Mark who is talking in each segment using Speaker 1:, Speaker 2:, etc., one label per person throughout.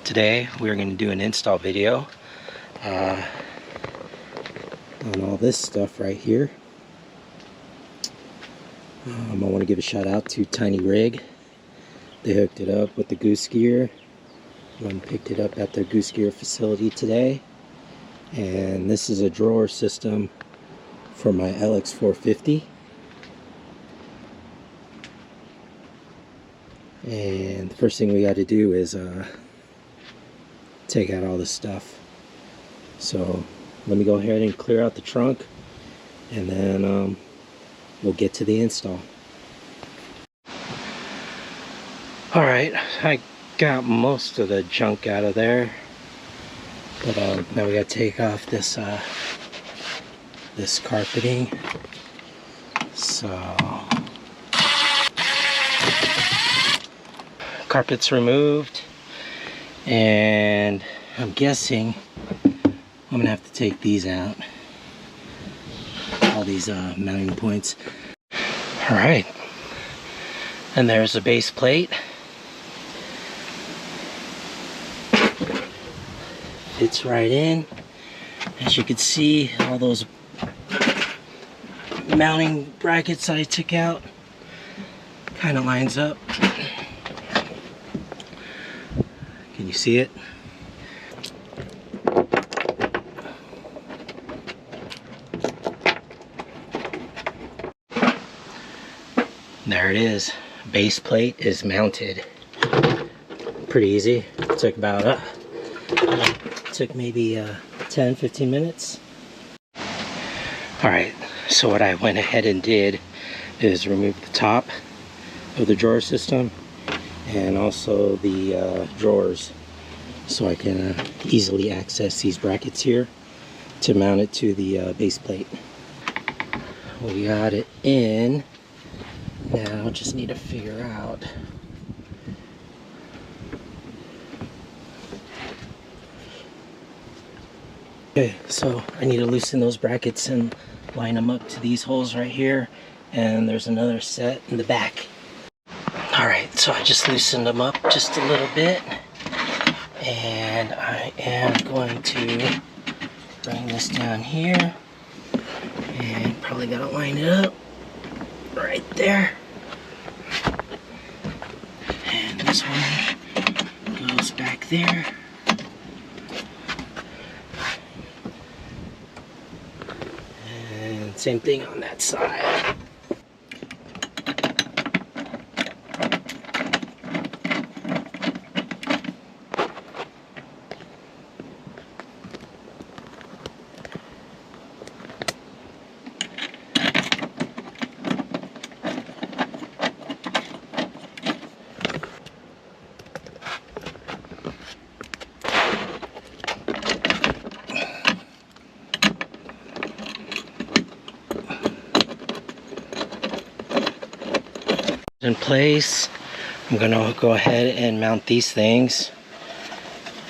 Speaker 1: Today we're going to do an install video on all this stuff right here. I want to give a shout out to Tinyrig. They hooked it up with the Goosegear. One picked it up at the Goosegear facility today, and this is a drawer system for my LX450. And the first thing we got to do is take out all this stuff. So let me go ahead and clear out the trunk, and then we'll get to the install. Alright, I got most of the junk out of there, but now we got to take off this this carpeting. So carpet's removed, and I'm guessing I'm gonna have to take these out, all these mounting points. All right, and there's the base plate. Fits right in. As you can see, all those mounting brackets I took out kind of lines up. Can you see it? There it is. Base plate is mounted. Pretty easy. It took about took maybe 10-15 minutes. Alright, so what I went ahead and did is remove the top of the drawer system and also the drawers, so I can easily access these brackets here to mount it to the base plate. We got it in. Now just need to figure out okay, so I need to loosen those brackets and line them up to these holes right here, and there's another set in the back. Alright, so I just loosened them up just a little bit, and I am going to bring this down here, and probably gotta line it up right there. And this one goes back there. And same thing on that side. In place, I'm gonna go ahead and mount these things.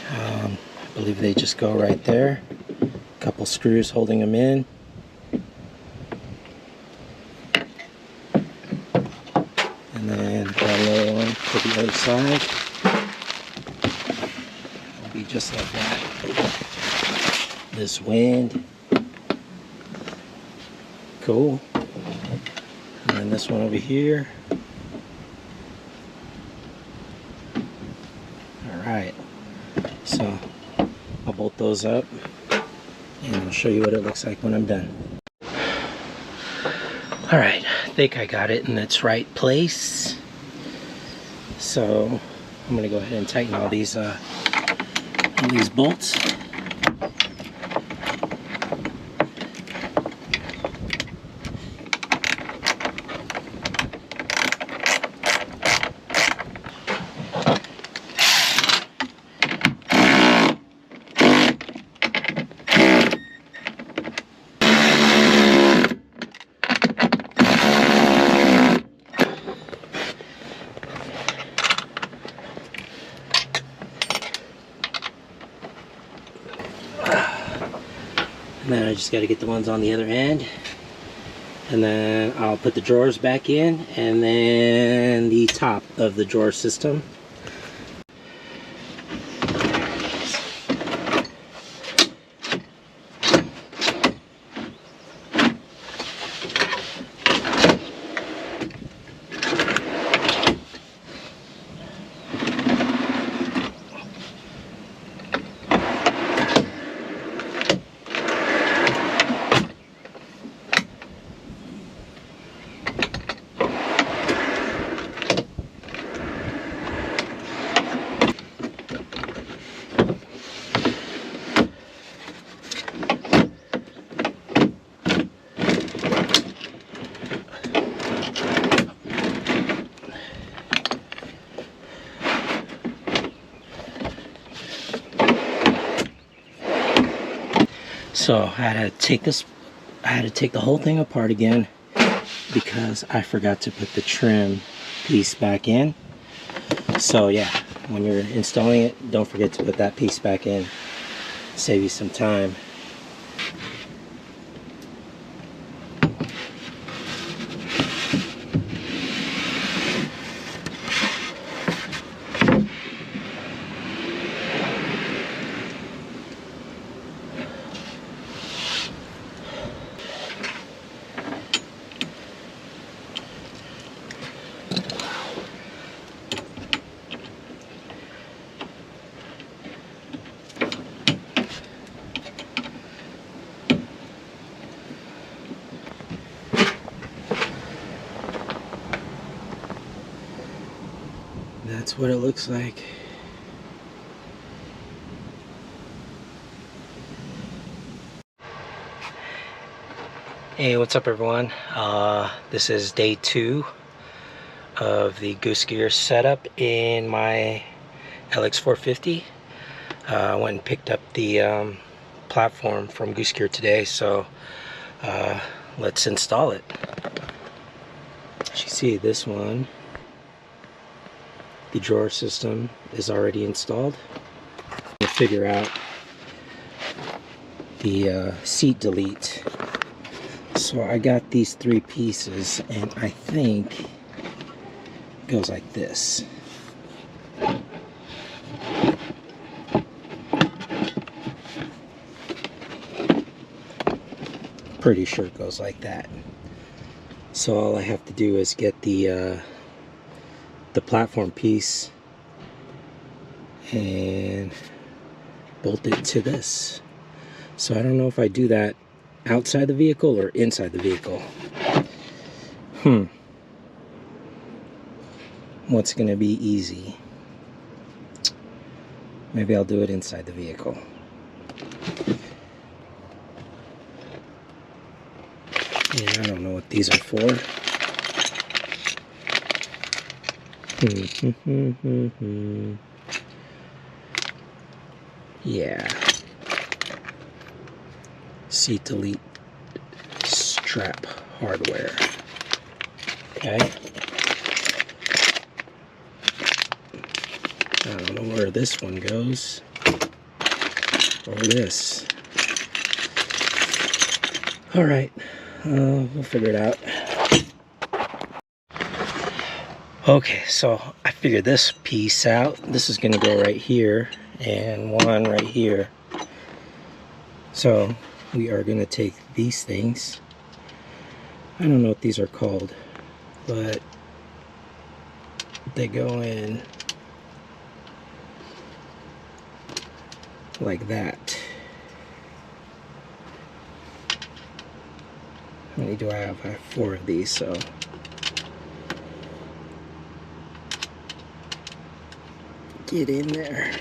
Speaker 1: I believe they just go right there. A couple screws holding them in. And then got another one for the other side. It'll be just like that. This wind. Cool. And then this one over here. Alright, so I'll bolt those up and I'll show you what it looks like when I'm done. Alright, I think I got it in its right place. So I'm going to go ahead and tighten all these bolts. And then I just got to get the ones on the other end, and then I'll put the drawers back in, and then the top of the drawer system. So I had to take the whole thing apart again because I forgot to put the trim piece back in. So yeah, when you're installing it, don't forget to put that piece back in. Save you some time. That's what it looks like. Hey, what's up everyone? This is day 2 of the Goosegear setup in my LX450. I went and picked up the platform from Goosegear today, so let's install it. As you see, this one, the drawer system is already installed. We'll figure out the seat delete. So I got these 3 pieces, and I think it goes like this. Pretty sure it goes like that. So all I have to do is get the platform piece and bolt it to this. So I don't know if I do that outside the vehicle or inside the vehicle. What's gonna be easy? Maybe I'll do it inside the vehicle. Yeah, I don't know what these are for. Yeah. Seat delete strap hardware. Okay. I don't know where this one goes. Or this. Alright. We'll figure it out. Okay, so I figured this piece out. This is going to go right here and one right here. So we are going to take these things. I don't know what these are called, but they go in like that. How many do I have? I have 4 of these, so get in there.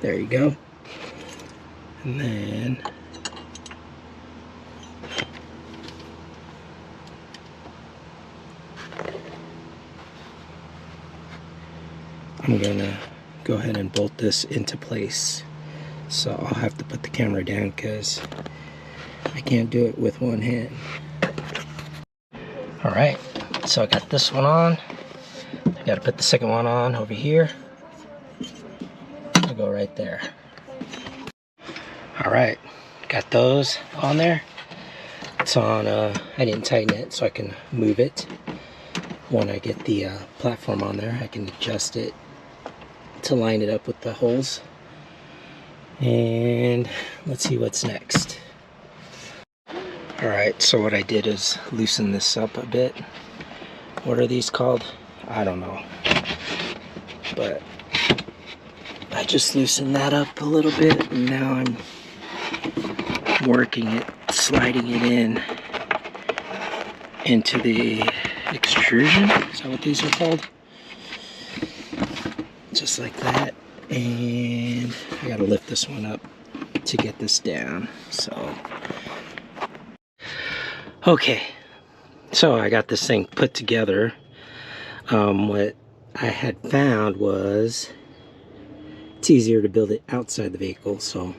Speaker 1: There you go. And then I'm gonna go ahead and bolt this into place. So I'll have to put the camera down because I can't do it with one hand. Alright, so I got this one on. I gotta put the second one on over here. I'll go right there. Alright, got those on there. It's on, I didn't tighten it so I can move it. When I get the platform on there, I can adjust it to line it up with the holes. And let's see what's next. Alright, so what I did is loosen this up a bit. What are these called? I don't know. But I just loosened that up a little bit, and now I'm working it, sliding it in into the extrusion. Is that what these are called? Just like that. And I gotta lift this one up to get this down. So okay, so I got this thing put together. What I had found was it's easier to build it outside the vehicle, so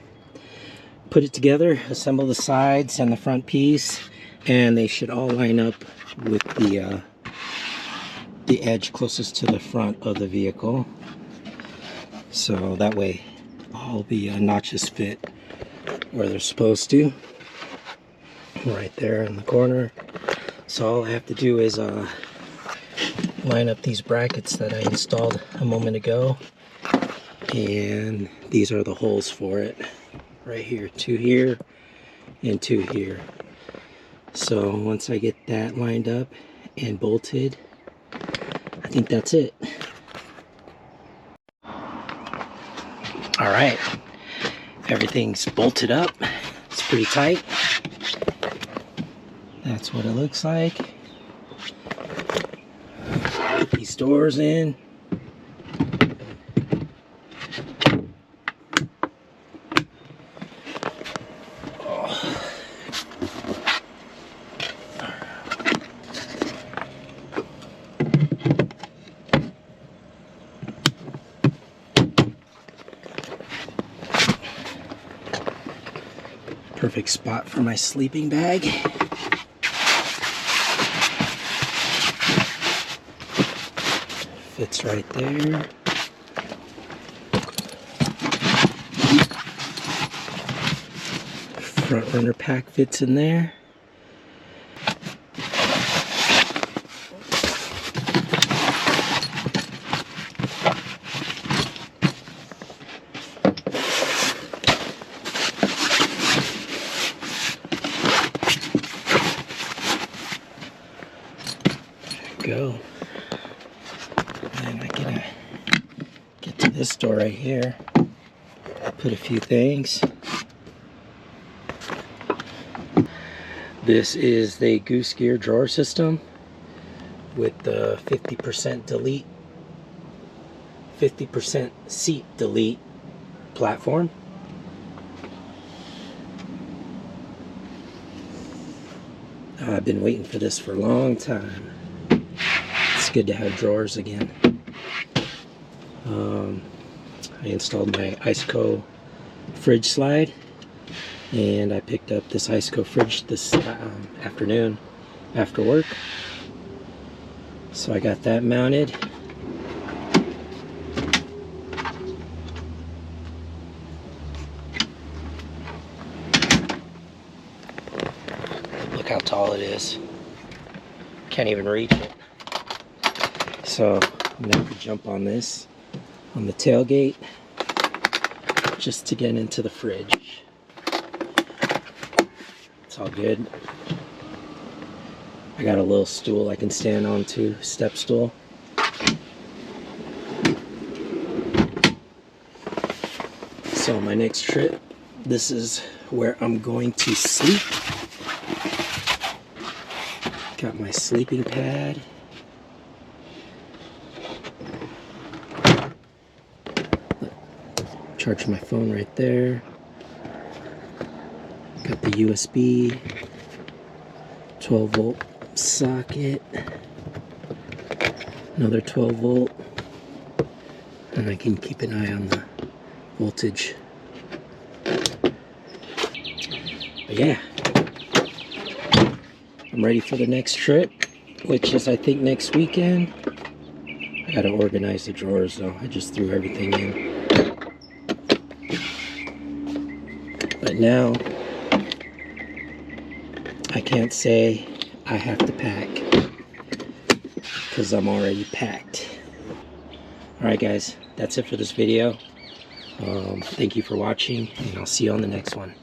Speaker 1: put it together, assemble the sides and the front piece, and they should all line up with the edge closest to the front of the vehicle. So that way all the notches fit where they're supposed to, right there in the corner. So all I have to do is line up these brackets that I installed a moment ago, and these are the holes for it right here, 2 here and 2 here. So once I get that lined up and bolted, I think that's it. All right, everything's bolted up. It's pretty tight. That's what it looks like. Put these doors in. Perfect spot for my sleeping bag. Fits right there. Front runner pack fits in there. Go. And I can get to this door right here. Put a few things. This is the Goosegear Drawer system with the 50% delete, 50% seat delete platform. I've been waiting for this for a long time. It's good to have drawers again. I installed my Iceco fridge slide, and I picked up this Iceco fridge this afternoon after work. So I got that mounted. Look how tall it is. Can't even reach it. So I'm gonna have to jump on this on the tailgate just to get into the fridge. It's all good. I got a little stool I can stand on too, step stool. So my next trip, this is where I'm going to sleep. Got my sleeping pad. Charge my phone right there. Got the USB 12 volt socket. Another 12 volt. And I can keep an eye on the voltage. But yeah. I'm ready for the next trip, which is I think next weekend. I gotta organize the drawers though. I just threw everything in. But now, I can't say I have to pack, because I'm already packed. Alright guys, that's it for this video. Thank you for watching, and I'll see you on the next one.